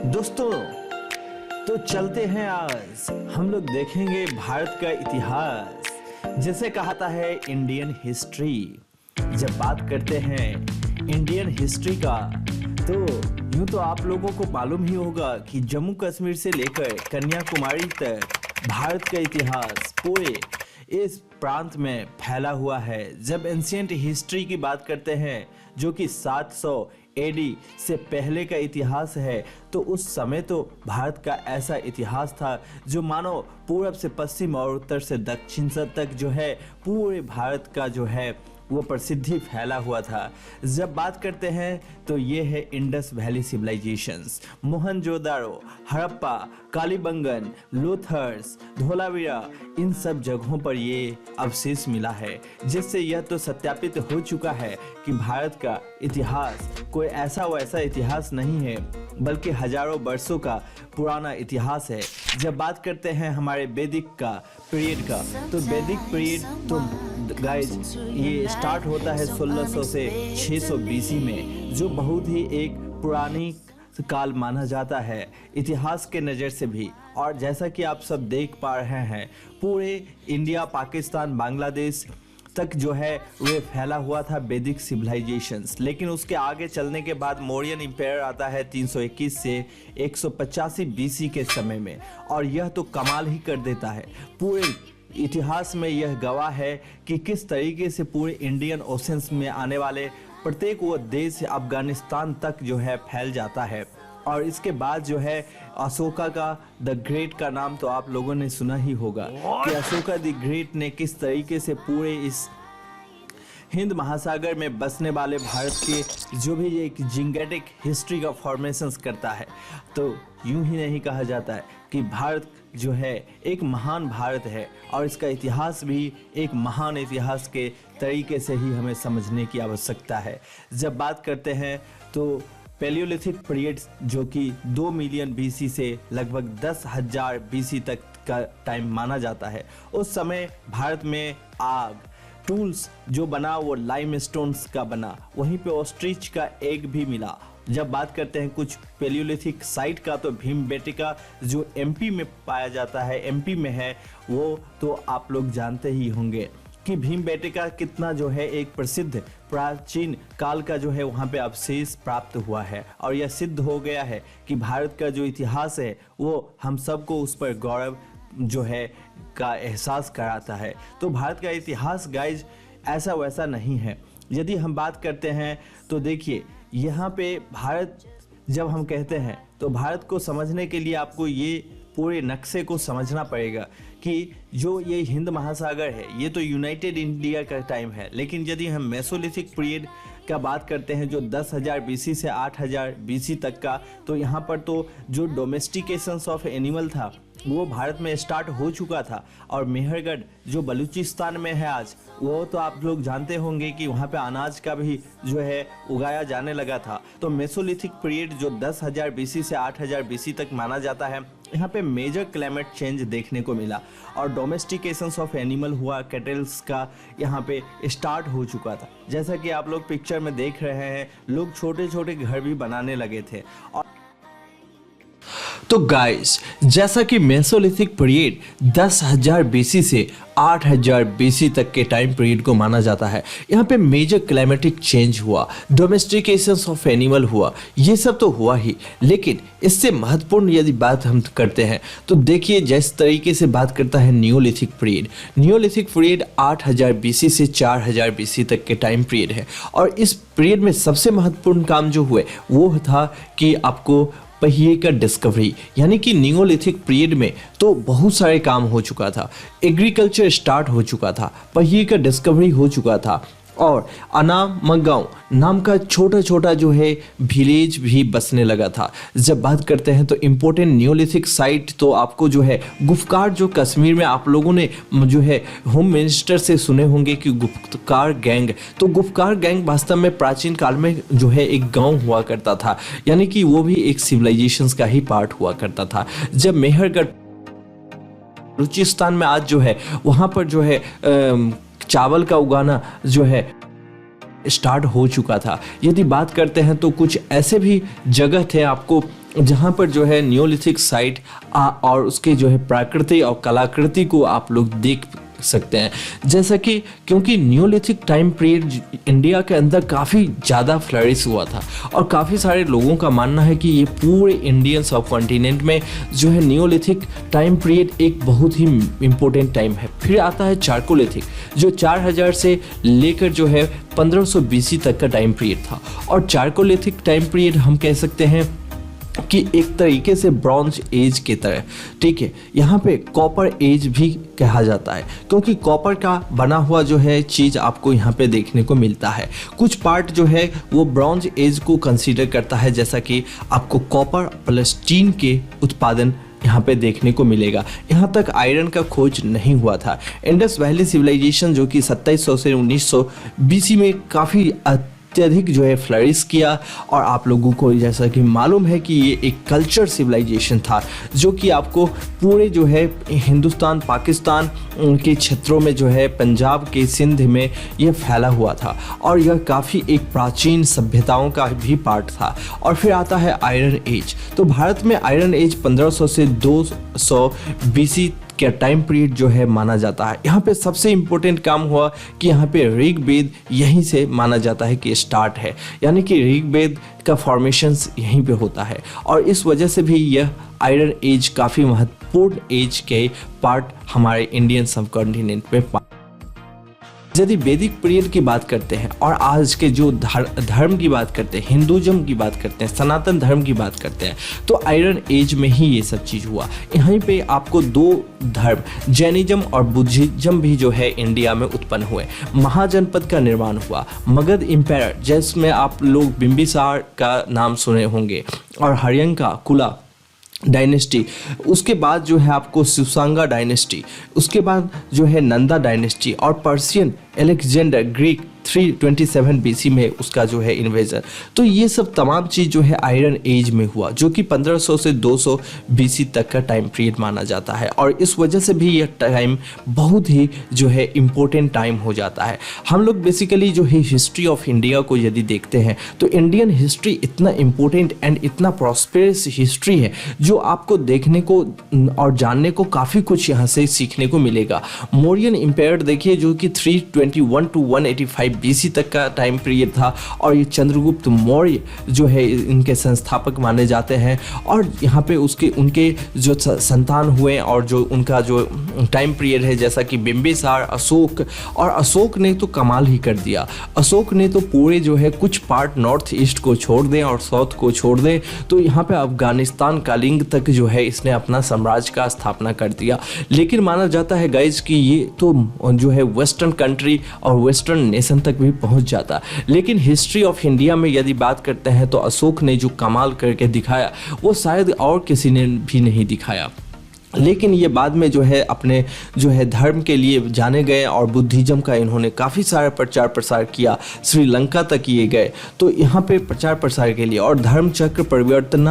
दोस्तों, तो चलते हैं आज हम लोग देखेंगे भारत का इतिहास। जिसे कहता है इंडियन हिस्ट्री। जब बात करते हैं इंडियन हिस्ट्री का, तो यूं तो आप लोगों को मालूम ही होगा कि जम्मू कश्मीर से लेकर कन्याकुमारी तक भारत का इतिहास पूरे इस प्रांत में फैला हुआ है। जब एंशिएंट हिस्ट्री की बात करते हैं, जो कि 700 एडी से पहले का इतिहास है, तो उस समय तो भारत का ऐसा इतिहास था जो मानो पूरब से पश्चिम और उत्तर से दक्षिण तक जो है पूरे भारत का जो है वो प्रसिद्धि फैला हुआ था। जब बात करते हैं तो ये है इंडस वैली सिविलाइजेशंस। मोहनजोदारो, हड़प्पा, कालीबंगन, लोथर्स, धोलावीरा, इन सब जगहों पर ये अवशेष मिला है, जिससे यह तो सत्यापित हो चुका है कि भारत का इतिहास कोई ऐसा वैसा इतिहास नहीं है, बल्कि हजारों वर्षों का पुराना इतिहास है। जब बात करते हैं हमारे वैदिक का पीरियड का, तो वैदिक पीरियड तो गाइज ये स्टार्ट होता है 1600 से 600 बीसी में, जो बहुत ही एक पुरानी काल माना जाता है इतिहास के नज़र से भी। और जैसा कि आप सब देख पा रहे हैं, पूरे इंडिया, पाकिस्तान, बांग्लादेश तक जो है वे फैला हुआ था वैदिक सिविलाइजेशंस। लेकिन उसके आगे चलने के बाद मौर्यन इंपायर आता है 321 से 185 बीसी के समय में, और यह तो कमाल ही कर देता है। पूरे इतिहास में यह गवाह है कि किस तरीके से पूरे इंडियन ओशंस में आने वाले प्रत्येक वो देश अफगानिस्तान तक जो है फैल जाता है। और इसके बाद जो है अशोका का द ग्रेट का नाम तो आप लोगों ने सुना ही होगा कि अशोका द ग्रेट ने किस तरीके से पूरे इस हिंद महासागर में बसने वाले भारत के जो भी एक जिंगेटिक हिस्ट्री का फॉर्मेशंस करता है। तो यूं ही नहीं कहा जाता है कि भारत जो है एक महान भारत है, और इसका इतिहास भी एक महान इतिहास के तरीके से ही हमें समझने की आवश्यकता है। जब बात करते हैं तो पैलियोलिथिक पीरियड, जो कि 2 मिलियन बीसी से लगभग 10,000 बीसी तक का टाइम माना जाता है, उस समय भारत में आग, टूल्स जो बना वो लाइम स्टोन्स का बना, वहीं पे ऑस्ट्रिच का एग भी मिला। जब बात करते हैं कुछ पैलियोलिथिक साइट का, तो भीमबेटका जो एमपी में पाया जाता है, एमपी में है, वो तो आप लोग जानते ही होंगे कि भीमबेटका कितना जो है एक प्रसिद्ध प्राचीन काल का जो है वहाँ पे अवशेष प्राप्त हुआ है। और यह सिद्ध हो गया है कि भारत का जो इतिहास है वो हम सबको उस पर गौरव जो है का एहसास कराता है। तो भारत का इतिहास गाइज ऐसा वैसा नहीं है। यदि हम बात करते हैं तो देखिए, यहाँ पे भारत जब हम कहते हैं तो भारत को समझने के लिए आपको ये पूरे नक्शे को समझना पड़ेगा कि जो ये हिंद महासागर है, ये तो यूनाइटेड इंडिया का टाइम है। लेकिन यदि हम मेसोलिथिक पीरियड का बात करते हैं, जो 10,000 बीसी से 8,000 बीसी तक का, तो यहाँ पर तो जो डोमेस्टिकेशंस ऑफ एनिमल था वो भारत में स्टार्ट हो चुका था। और मेहरगढ़ जो बलूचिस्तान में है आज, वो तो आप लोग जानते होंगे कि वहाँ पे अनाज का भी जो है उगाया जाने लगा था। तो मेसोलिथिक पीरियड जो 10,000 बीसी से 8,000 बीसी तक माना जाता है, यहाँ पे मेजर क्लाइमेट चेंज देखने को मिला और डोमेस्टिकेशंस ऑफ एनिमल हुआ, कैटल्स का यहाँ पे स्टार्ट हो चुका था। जैसा कि आप लोग पिक्चर में देख रहे हैं, लोग छोटे छोटे घर भी बनाने लगे थे। और तो गाइस, जैसा कि मेसोलिथिक पीरियड 10,000 बीसी से 8,000 बीसी तक के टाइम पीरियड को माना जाता है, यहाँ पे मेजर क्लाइमेटिक चेंज हुआ, डोमेस्टिकेशंस ऑफ एनिमल हुआ, ये सब तो हुआ ही। लेकिन इससे महत्वपूर्ण यदि बात हम करते हैं तो देखिए, जिस तरीके से बात करता है Neolithic period. Neolithic period 8,000 BC से 4,000 बीसी तक के टाइम पीरियड है। और इस पीरियड में सबसे महत्वपूर्ण काम जो हुए वो था कि आपको पहिए का डिस्कवरी, यानी कि नियोलिथिक पीरियड में तो बहुत सारे काम हो चुका था। एग्रीकल्चर स्टार्ट हो चुका था, पहिए का डिस्कवरी हो चुका था, और अनामगांव नाम का छोटा छोटा जो है विलेज भी बसने लगा था। जब बात करते हैं तो इम्पोर्टेंट नियोलिथिक साइट तो आपको जो है गुफकार, जो कश्मीर में आप लोगों ने जो है होम मिनिस्टर से सुने होंगे कि गुफकार गैंग, तो गुफकार गैंग वास्तव में प्राचीन काल में जो है एक गांव हुआ करता था, यानी कि वो भी एक सिविलाइजेशंस का ही पार्ट हुआ करता था। जब मेहरगढ़ बलूचिस्तान में आज जो है वहाँ पर जो है चावल का उगाना जो है स्टार्ट हो चुका था। यदि बात करते हैं तो कुछ ऐसे भी जगह थे आपको जहाँ पर जो है नियोलिथिक साइट और उसके जो है प्राकृति और कलाकृति को आप लोग देख सकते हैं। जैसा कि क्योंकि नियोलिथिक टाइम पीरियड इंडिया के अंदर काफ़ी ज़्यादा फ्लरिश हुआ था और काफ़ी सारे लोगों का मानना है कि ये पूरे इंडियन सब कॉन्टिनेंट में जो है नियोलिथिक टाइम पीरियड एक बहुत ही इम्पोर्टेंट टाइम है। फिर आता है चारकोलिथिक, जो 4000 से लेकर जो है 1500 BC तक का टाइम पीरियड था। और चारकोलिथिक टाइम पीरियड हम कह सकते हैं कि एक तरीके से ब्रॉन्ज एज की तरह, ठीक है। यहाँ पे कॉपर एज भी कहा जाता है क्योंकि कॉपर का बना हुआ जो है चीज़ आपको यहाँ पे देखने को मिलता है। कुछ पार्ट जो है वो ब्रॉन्ज एज को कंसीडर करता है, जैसा कि आपको कॉपर प्लस टीन के उत्पादन यहाँ पे देखने को मिलेगा। यहाँ तक आयरन का खोज नहीं हुआ था। इंडस वैली सिविलाइजेशन जो कि 2700 से 1900 BC में काफ़ी अत्यधिक जो है फ्लरिश किया, और आप लोगों को जैसा कि मालूम है कि ये एक कल्चर सिविलाइजेशन था जो कि आपको पूरे जो है हिंदुस्तान पाकिस्तान के क्षेत्रों में जो है पंजाब के सिंध में ये फैला हुआ था, और यह काफ़ी एक प्राचीन सभ्यताओं का भी पार्ट था। और फिर आता है आयरन एज। तो भारत में आयरन एज 1500 से 200 BC क्या टाइम पीरियड जो है माना जाता है। यहाँ पे सबसे इम्पोर्टेंट काम हुआ कि यहाँ पे ऋग्वेद यहीं से माना जाता है कि स्टार्ट है, यानी कि ऋग्वेद का फॉर्मेशंस यहीं पे होता है, और इस वजह से भी यह आयरन एज काफ़ी महत्वपूर्ण एज के पार्ट हमारे इंडियन सब कॉन्टिनेंट में। यदि वैदिक पीरियड की बात करते हैं और आज के जो धर्म की बात करते हैं, हिंदुज़म की बात करते हैं, सनातन धर्म की बात करते हैं, तो आयरन एज में ही ये सब चीज़ हुआ। यहीं पे आपको दो धर्म जैनिज्म और बुद्धिज्म भी जो है इंडिया में उत्पन्न हुए। महाजनपद का निर्माण हुआ। मगध एम्पायर जिसमें आप लोग बिंबिसार का नाम सुने होंगे, और हर्यंका कुला डायनेस्टी, उसके बाद जो है आपको सुसांगा डायनेस्टी, उसके बाद जो है नंदा डायनेस्टी, और पर्शियन अलेक्जेंडर ग्रीक 327 BC में उसका जो है इन्वेजन। तो ये सब तमाम चीज़ जो है आयरन एज में हुआ, जो कि 1500 से 200 BC तक का टाइम पीरियड माना जाता है, और इस वजह से भी यह टाइम बहुत ही जो है इम्पोर्टेंट टाइम हो जाता है। हम लोग बेसिकली जो है हिस्ट्री ऑफ इंडिया को यदि देखते हैं तो इंडियन हिस्ट्री इतना इम्पोर्टेंट एंड इतना प्रॉस्पेरस हिस्ट्री है जो आपको देखने को और जानने को काफ़ी कुछ यहाँ से सीखने को मिलेगा। मौर्यन एम्पायर देखिए जो कि 321 to 185 BC तक का टाइम पीरियड था, और ये चंद्रगुप्त मौर्य जो है इनके संस्थापक माने जाते हैं। और यहाँ पे उनके जो संतान हुए और जो उनका जो टाइम पीरियड है, जैसा कि बिंबिसार, अशोक, और अशोक ने तो कमाल ही कर दिया। अशोक ने तो पूरे जो है कुछ पार्ट नॉर्थ ईस्ट को छोड़ दें और साउथ को छोड़ दें, तो यहाँ पे अफगानिस्तान कालिंग तक जो है इसने अपना साम्राज्य का स्थापना कर दिया। लेकिन माना जाता है गाइज कि ये तो जो है वेस्टर्न कंट्री और वेस्टर्न नेशन तक भी पहुंच जाता। लेकिन हिस्ट्री ऑफ इंडिया में यदि बात करते हैं तो अशोक ने जो कमाल करके दिखाया वो शायद और किसी ने भी नहीं दिखाया। लेकिन ये बाद में जो है अपने जो है धर्म के लिए जाने गए, और बुद्धिज्म का इन्होंने काफ़ी सारा प्रचार प्रसार किया, श्रीलंका तक ये गए। तो यहाँ पे प्रचार प्रसार के लिए और धर्म चक्र परिवर्तन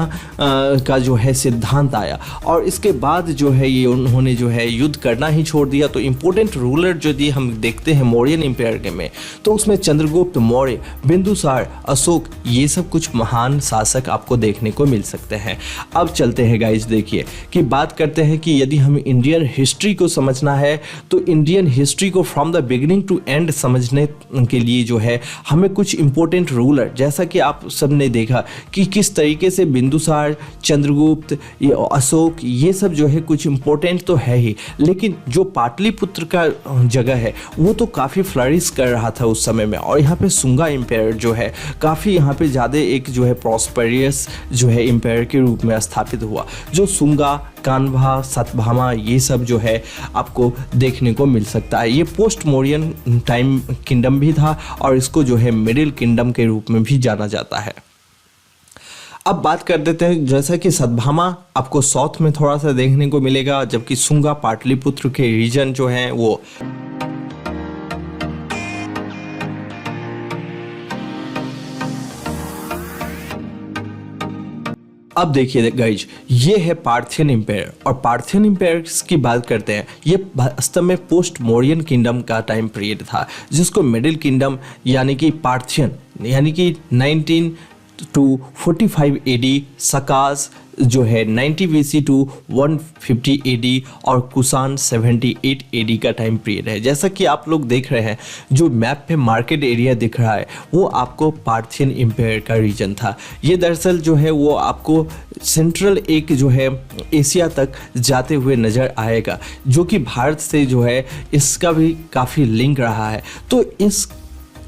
का जो है सिद्धांत आया, और इसके बाद जो है ये उन्होंने जो है युद्ध करना ही छोड़ दिया। तो इम्पोर्टेंट रूलर यदि हम देखते हैं मौर्यन एम्पायर के में, तो उसमें चंद्रगुप्त मौर्य, बिंदुसार, अशोक, ये सब कुछ महान शासक आपको देखने को मिल सकते हैं। अब चलते हैं गाइज, देखिए कि बात करते हैं कि यदि हमें इंडियन हिस्ट्री को समझना है तो इंडियन हिस्ट्री को from the beginning to end समझने के लिए जो है हमें कुछ इंपॉर्टेंट रूलर, जैसा कि आप सब ने देखा कि किस तरीके से बिंदुसार, चंद्रगुप्त, अशोक, ये सब जो है कुछ इंपॉर्टेंट तो है ही, लेकिन जो पाटलिपुत्र का जगह है वो तो काफ़ी फ्लरिश कर रहा था उस समय में। और यहाँ पे सुंगा एम्पायर जो है काफ़ी यहाँ पे ज़्यादा एक जो है प्रॉस्पेरियस जो है एम्पायर के रूप में स्थापित हुआ। जो सुंगा, कान्हा, सतभामा, ये सब जो है आपको देखने को मिल सकता है। ये पोस्ट मौर्यन टाइम किंगडम भी था, और इसको जो है मिडिल किंगडम के रूप में भी जाना जाता है। अब बात कर देते हैं, जैसा कि सतभामा आपको साउथ में थोड़ा सा देखने को मिलेगा, जबकि सुंगा पाटलिपुत्र के रीजन जो है वो अब देखिए गाइज, ये है पार्थियन एम्पायर, और पार्थियन एम्पायर की बात करते हैं, ये वास्तव में पोस्ट मौर्यन किंगडम का टाइम पीरियड था, जिसको मिडिल किंगडम यानी कि पार्थियन यानी कि टू 45 एडी, सकास जो है 90 BC टू 150 एडी और कुसान 78 एडी का टाइम पीरियड है। जैसा कि आप लोग देख रहे हैं, जो मैप पे मार्केट एरिया दिख रहा है वो आपको पार्थियन एम्पायर का रीजन था। ये दरअसल जो है वो आपको सेंट्रल एक जो है एशिया तक जाते हुए नज़र आएगा, जो कि भारत से जो है इसका भी काफ़ी लिंक रहा है। तो इस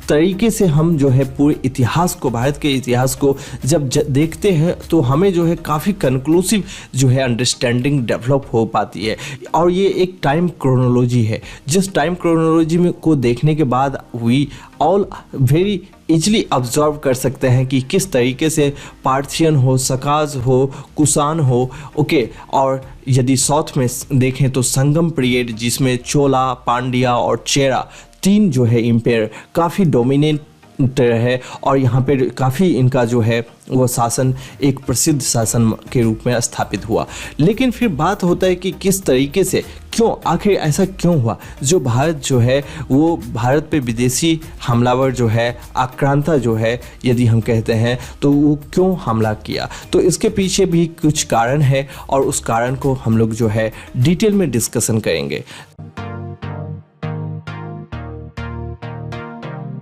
तरीके से हम जो है पूरे इतिहास को, भारत के इतिहास को जब देखते हैं तो हमें जो है काफ़ी कंक्लूसिव जो है अंडरस्टैंडिंग डेवलप हो पाती है। और ये एक टाइम क्रोनोलॉजी है, जिस टाइम क्रोनोलॉजी में को देखने के बाद we all very easily observe कर सकते हैं कि किस तरीके से पार्थियन हो, सकाज हो, कुसान हो, ओके। और यदि साउथ में देखें तो संगम पीरियड, जिसमें चोला, पांड्या और चेरा तीन जो है एम्पायर काफ़ी डोमिनेंट है और यहाँ पे काफ़ी इनका जो है वो शासन एक प्रसिद्ध शासन के रूप में स्थापित हुआ। लेकिन फिर बात होता है कि किस तरीके से, क्यों, आखिर ऐसा क्यों हुआ जो भारत जो है वो भारत पे विदेशी हमलावर जो है, आक्रांता जो है यदि हम कहते हैं, तो वो क्यों हमला किया। तो इसके पीछे भी कुछ कारण है और उस कारण को हम लोग जो है डिटेल में डिस्कशन करेंगे।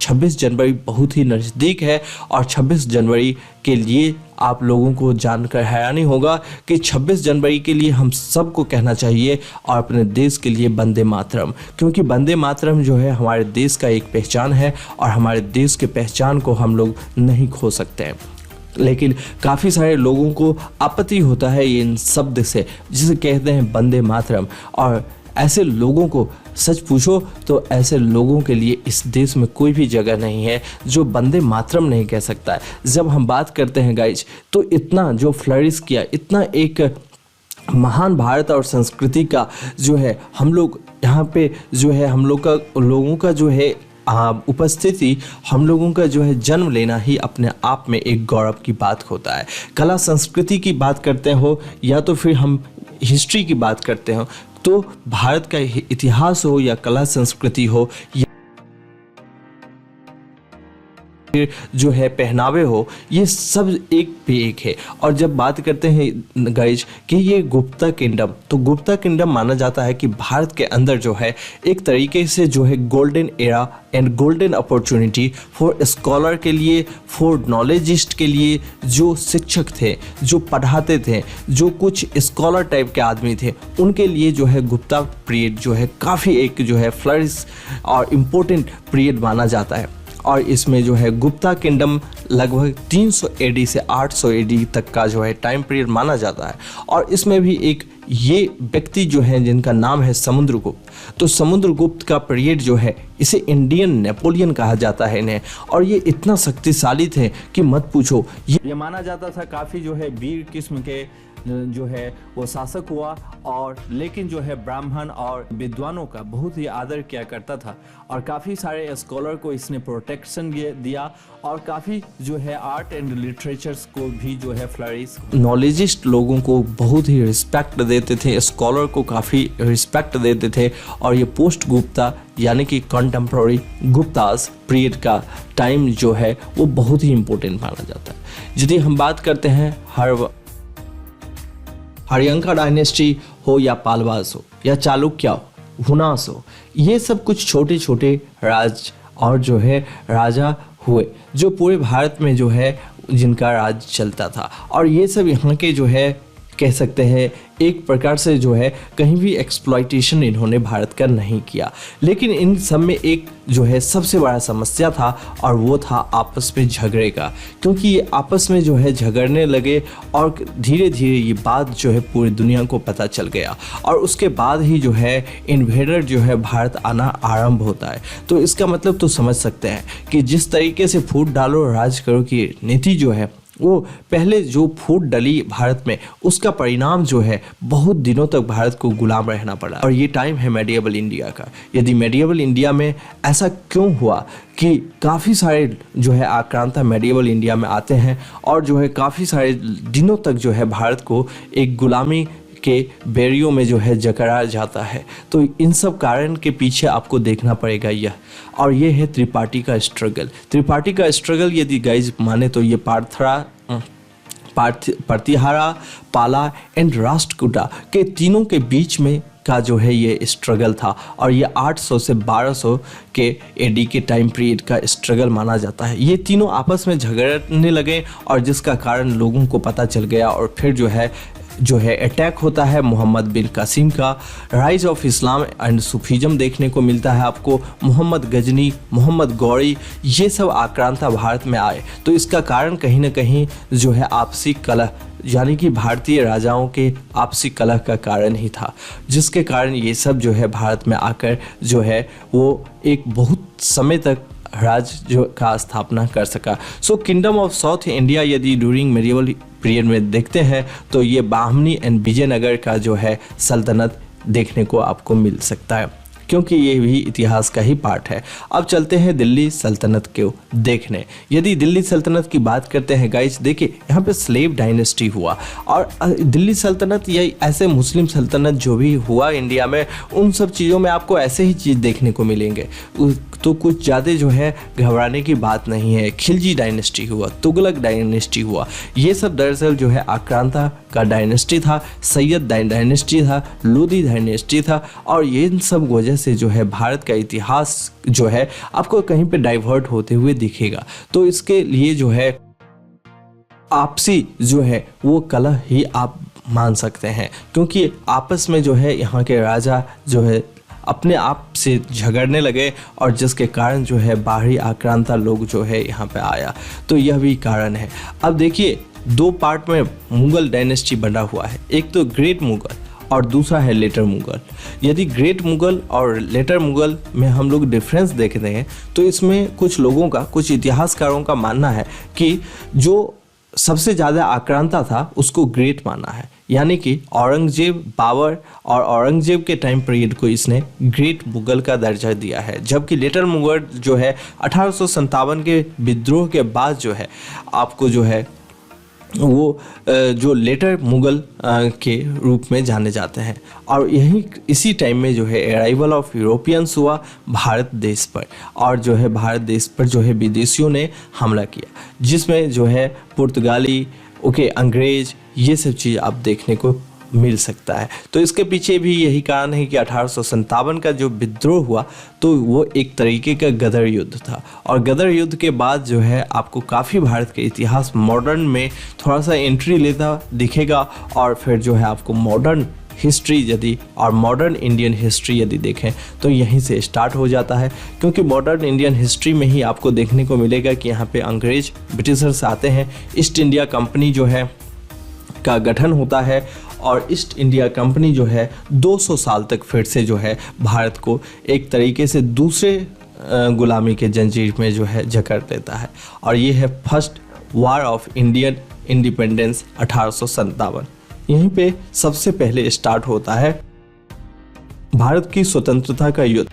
26 जनवरी बहुत ही नज़दीक है और 26 जनवरी के लिए आप लोगों को जानकर हैरानी होगा कि 26 जनवरी के लिए हम सबको कहना चाहिए और अपने देश के लिए वंदे मातरम, क्योंकि वंदे मातरम जो है हमारे देश का एक पहचान है और हमारे देश के पहचान को हम लोग नहीं खो सकते हैं। लेकिन काफ़ी सारे लोगों को आपत्ति होता है इन शब्द से, जिसे कहते हैं वंदे मातरम। और ऐसे लोगों को सच पूछो तो ऐसे लोगों के लिए इस देश में कोई भी जगह नहीं है जो वंदे मातरम नहीं कह सकता है। जब हम बात करते हैं गाइज, तो इतना जो फ्लरिश किया, इतना एक महान भारत और संस्कृति का जो है हम लोग यहाँ पे जो है हम लोग का, लोगों का जो है उपस्थिति, हम लोगों का जो है जन्म लेना ही अपने आप में एक गौरव की बात होता है। कला संस्कृति की बात करते हो या तो फिर हम हिस्ट्री की बात करते हो, तो भारत का इतिहास हो या कला संस्कृति हो या जो है पहनावे हो, ये सब एक पे एक है। और जब बात करते हैं गाइज कि ये गुप्ता किंगडम, तो गुप्ता किंगडम माना जाता है कि भारत के अंदर जो है एक तरीके से जो है golden era and golden opportunity for scholar के लिए, फॉर नॉलेजिस्ट के लिए, जो शिक्षक थे, जो पढ़ाते थे, जो कुछ स्कॉलर टाइप के आदमी थे, उनके लिए जो है गुप्ता पीरियड जो है काफ़ी एक जो है फ्लरिश और इम्पोर्टेंट पीरियड माना जाता है। और इसमें जो है गुप्ता किंगडम लगभग 300 एडी से 800 एडी तक का जो है टाइम पीरियड माना जाता है। और इसमें भी एक ये व्यक्ति जो है जिनका नाम है समुद्रगुप्त, तो समुद्रगुप्त का पीरियड जो है इसे इंडियन नेपोलियन कहा जाता है इन्हें। और ये इतना शक्तिशाली थे कि मत पूछो। ये माना जाता था काफ़ी जो है वीर किस्म के जो है वो शासक हुआ, और लेकिन जो है ब्राह्मण और विद्वानों का बहुत ही आदर किया करता था और काफ़ी सारे स्कॉलर को इसने प्रोटेक्शन दिया और काफ़ी जो है आर्ट एंड लिटरेचर्स को भी जो है फ्लरिश, नॉलेजिस्ट लोगों को बहुत ही रिस्पेक्ट देते थे, स्कॉलर को काफ़ी रिस्पेक्ट देते थे। और ये पोस्ट गुप्ता यानी कि कंटेम्प्रेरी गुप्तास पीरियड का टाइम जो है वो बहुत ही इम्पोर्टेंट माना जाता है। यदि हम बात करते हैं हरियंका डायनेस्टी हो या पालवास हो या चालुक्य हो, हुनास हो, ये सब कुछ छोटे छोटे राज और जो है राजा हुए जो पूरे भारत में जो है जिनका राज चलता था। और ये सब यहाँ के जो है कह सकते हैं एक प्रकार से जो है कहीं भी एक्सप्लॉइटेशन इन्होंने भारत का नहीं किया। लेकिन इन सब में एक जो है सबसे बड़ा समस्या था और वो था आपस में झगड़े का, क्योंकि ये आपस में जो है झगड़ने लगे और धीरे धीरे ये बात जो है पूरी दुनिया को पता चल गया और उसके बाद ही जो है इन्वेडर जो है भारत आना आरंभ होता है। तो इसका मतलब तो समझ सकते हैं कि जिस तरीके से फूट डालो राज करो की नीति जो है वो पहले जो फूट डली भारत में उसका परिणाम जो है बहुत दिनों तक भारत को गुलाम रहना पड़ा। और ये टाइम है मेडिएवल इंडिया का। यदि मेडिएवल इंडिया में ऐसा क्यों हुआ कि काफ़ी सारे जो है आक्रांता मेडिएवल इंडिया में आते हैं और जो है काफ़ी सारे दिनों तक जो है भारत को एक गुलामी के बैरियों में जो है जकड़ा जाता है। तो इन सब कारण के पीछे आपको देखना पड़ेगा यह, और ये है त्रिपाठी का स्ट्रगल। त्रिपाठी का स्ट्रगल यदि गाइज माने तो ये प्रतिहारा, पाला एंड राष्ट्रकूटा के तीनों के बीच में का जो है ये स्ट्रगल था, और ये 800 से 1200 के एडी के टाइम पीरियड का स्ट्रगल माना जाता है। ये तीनों आपस में झगड़ने लगे और जिसका कारण लोगों को पता चल गया, और फिर जो है अटैक होता है मोहम्मद बिन कासिम का। Rise of Islam and Sufism देखने को मिलता है आपको। मोहम्मद गजनी, मोहम्मद गौरी, ये सब आक्रांता भारत में आए। तो इसका कारण कहीं ना कहीं जो है आपसी कलह, यानी कि भारतीय राजाओं के आपसी कलह का कारण ही था, जिसके कारण ये सब जो है भारत में आकर जो है वो एक बहुत समय तक राज्य जो का स्थापना कर सका। सो किंगडम ऑफ साउथ इंडिया यदि ड्यूरिंग मेडिवल पीरियड में देखते हैं तो ये बाहमनी एंड विजयनगर का जो है सल्तनत देखने को आपको मिल सकता है, क्योंकि ये भी इतिहास का ही पार्ट है। अब चलते हैं दिल्ली सल्तनत को देखने। यदि दिल्ली सल्तनत की बात करते हैं गाइस, देखिए यहाँ पे स्लेव डायनेस्टी हुआ, और दिल्ली सल्तनत या ऐसे मुस्लिम सल्तनत जो भी हुआ इंडिया में, उन सब चीज़ों में आपको ऐसे ही चीज़ देखने को मिलेंगे। तो कुछ ज़्यादा जो है घबराने की बात नहीं है। खिलजी डायनेस्टी हुआ, तुगलक डायनेस्टी हुआ, ये सब दरअसल जो है आक्रांता का डायनेस्टी था, सैयद डायनेस्टी था, लोधी डायनेस्टी था, और ये इन सब वजह से जो है भारत का इतिहास जो है आपको कहीं पे डाइवर्ट होते हुए दिखेगा। तो इसके लिए जो है आपसी जो है वो कलह ही आप मान सकते हैं, क्योंकि आपस में जो है यहाँ के राजा जो है अपने आप से झगड़ने लगे, और जिसके कारण जो है बाहरी आक्रांता लोग जो है यहाँ पे आया। तो यह भी कारण है। अब देखिए दो पार्ट में मुगल डायनेस्टी बना हुआ है, एक तो ग्रेट मुगल और दूसरा है लेटर मुगल। यदि ग्रेट मुगल और लेटर मुगल में हम लोग डिफरेंस देखते हैं तो इसमें कुछ लोगों का, कुछ इतिहासकारों का मानना है कि जो सबसे ज़्यादा आक्रांता था उसको ग्रेट माना है, यानी कि औरंगजेब, बाबर और औरंगजेब के टाइम पीरियड को इसने ग्रेट मुगल का दर्जा दिया है। जबकि लेटर मुगल जो है 1857 के विद्रोह के बाद जो है आपको जो है वो जो लेटर मुगल के रूप में जाने जाते हैं, और यही इसी टाइम में जो है अराइवल ऑफ यूरोपियंस हुआ भारत देश पर, और जो है भारत देश पर जो है विदेशियों ने हमला किया, जिसमें जो है पुर्तगाली, अंग्रेज, ये सब चीज़ आप देखने को मिल सकता है। तो इसके पीछे भी यही कारण है कि 1857 का जो विद्रोह हुआ तो वो एक तरीके का गदर युद्ध था, और गदर युद्ध के बाद जो है आपको काफ़ी भारत के इतिहास मॉडर्न में थोड़ा सा एंट्री लेता दिखेगा, और फिर जो है आपको मॉडर्न हिस्ट्री यदि और मॉडर्न इंडियन हिस्ट्री यदि देखें तो यहीं से स्टार्ट हो जाता है, क्योंकि मॉडर्न इंडियन हिस्ट्री में ही आपको देखने को मिलेगा कि यहाँ पे अंग्रेज, ब्रिटिशर्स आते हैं, ईस्ट इंडिया कंपनी जो है का गठन होता है, और ईस्ट इंडिया कंपनी जो है 200 साल तक फिर से जो है भारत को एक तरीके से दूसरे गुलामी के जंजीर में जो है जकड़ देता है, और ये है first war of Indian independence 1857। यहीं पे सबसे पहले स्टार्ट होता है भारत की स्वतंत्रता का युद्ध,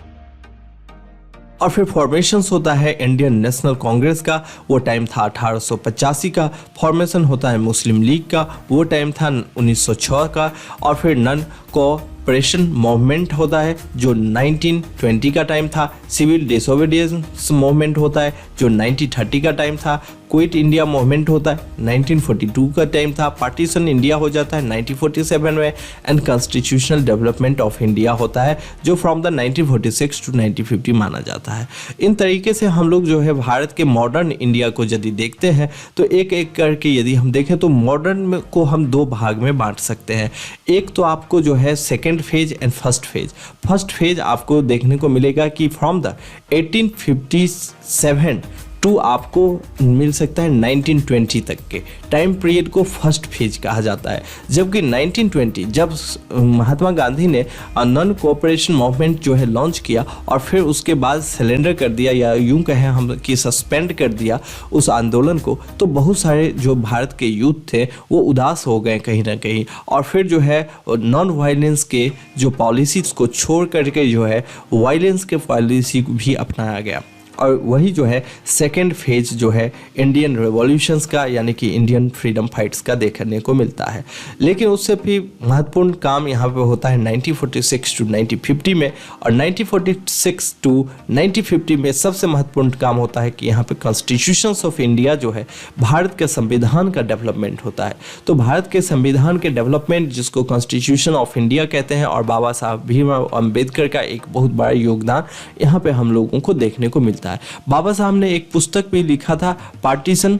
और फिर फॉर्मेशंस होता है इंडियन नेशनल कांग्रेस का, वो टाइम था 1885 का। फॉर्मेशन होता है मुस्लिम लीग का, वो टाइम था 1906 का। और फिर नन कोऑपरेशन मूवमेंट होता है जो 1920 का टाइम था। सिविल डिसोबीडियंस मूवमेंट होता है जो 1930 का टाइम था। क्विट इंडिया मूवमेंट होता है 1942 का टाइम था। पार्टीशन इंडिया हो जाता है 1947 में। And constitutional development of India होता है जो फ्रॉम द 1946 टू 1950 माना जाता है। इन तरीके से हम लोग जो है भारत के मॉडर्न इंडिया को यदि देखते हैं तो एक एक करके यदि हम देखें तो मॉडर्न को हम दो भाग में बांट सकते हैं। एक तो आपको जो है second phase and first phase. First phase आपको देखने को मिलेगा कि फ्रॉम द 1857 टू आपको मिल सकता है 1920 तक के टाइम पीरियड को फर्स्ट फेज कहा जाता है। जबकि 1920 जब महात्मा गांधी ने नॉन कोऑपरेशन मूवमेंट जो है लॉन्च किया और फिर उसके बाद सिलेंडर कर दिया या यूं कहें हम कि सस्पेंड कर दिया उस आंदोलन को, तो बहुत सारे जो भारत के यूथ थे वो उदास हो गए कहीं ना कहीं, और फिर जो है नॉन वायलेंस के जो पॉलिसीज को छोड़ करके जो है वायलेंस के पॉलिसी भी अपनाया गया। और वही जो है सेकेंड फेज जो है इंडियन रिवॉल्यूशंस का यानी कि इंडियन फ्रीडम फाइट्स का देखने को मिलता है। लेकिन उससे भी महत्वपूर्ण काम यहाँ पे होता है 1946 टू 1950 में, और 1946 टू 1950 में सबसे महत्वपूर्ण काम होता है कि यहाँ पे कॉन्स्टिट्यूशंस ऑफ इंडिया जो है भारत के संविधान का डेवलपमेंट होता है। तो भारत के संविधान के डेवलपमेंट जिसको कॉन्स्टिट्यूशन ऑफ इंडिया कहते हैं, और बाबा साहब भीमराव अंबेडकर का एक बहुत बड़ा योगदान यहाँ पे हम लोगों को देखने को मिलता है। बाबा साहब ने एक पुस्तक भी लिखा था पार्टीशन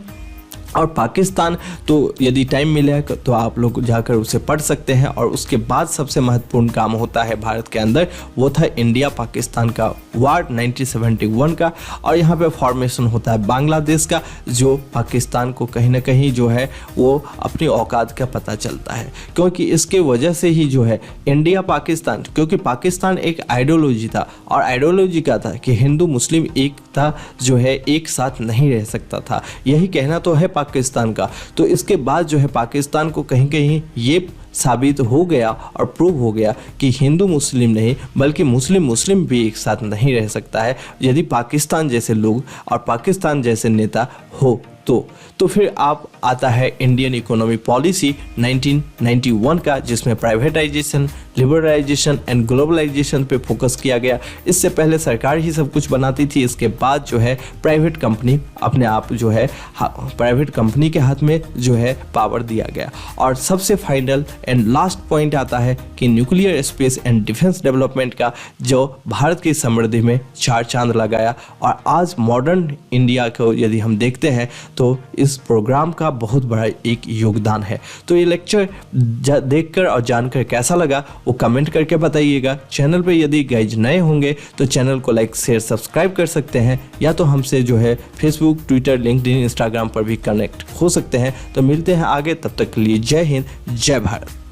और पाकिस्तान, तो यदि टाइम मिले तो आप लोग जाकर उसे पढ़ सकते हैं। और उसके बाद सबसे महत्वपूर्ण काम होता है भारत के अंदर, वो था इंडिया पाकिस्तान का वार 1971 का, और यहाँ पे फॉर्मेशन होता है बांग्लादेश का, जो पाकिस्तान को कहीं ना कहीं जो है वो अपनी औकात का पता चलता है, क्योंकि इसके वजह से ही जो है इंडिया पाकिस्तान, क्योंकि पाकिस्तान एक आइडियोलॉजी था, और आइडियोलॉजी का था कि हिंदू मुस्लिम एकता जो है एक साथ नहीं रह सकता था, यही कहना तो है पाकिस्तान का। तो इसके बाद जो है पाकिस्तान को कहीं कहीं ये साबित हो गया और प्रूव हो गया कि हिंदू मुस्लिम नहीं बल्कि मुस्लिम मुस्लिम भी एक साथ नहीं रह सकता है यदि पाकिस्तान जैसे लोग और पाकिस्तान जैसे नेता हो तो फिर आप आता है इंडियन इकोनॉमी पॉलिसी 1991 का, जिसमें प्राइवेटाइजेशन, लिबरलाइजेशन एंड ग्लोबलाइजेशन पे फोकस किया गया। इससे पहले सरकार ही सब कुछ बनाती थी, इसके बाद जो है प्राइवेट कंपनी अपने आप जो है प्राइवेट कंपनी के हाथ में जो है पावर दिया गया। और सबसे फाइनल एंड लास्ट पॉइंट आता है कि nuclear space and defence development का, जो भारत की समृद्धि में 4 चांद लगाया। और आज मॉडर्न इंडिया को यदि हम देखते हैं तो इस प्रोग्राम का बहुत बड़ा एक योगदान है। तो ये लेक्चर देखकर और जानकर कैसा लगा वो कमेंट करके बताइएगा। चैनल पे यदि गाइज नए होंगे तो चैनल को लाइक शेयर सब्सक्राइब कर सकते हैं, या तो हमसे जो है फेसबुक, ट्विटर, लिंक्डइन, इंस्टाग्राम पर भी कनेक्ट हो सकते हैं। तो मिलते हैं आगे, तब तक के लिए जय हिंद, जय भारत।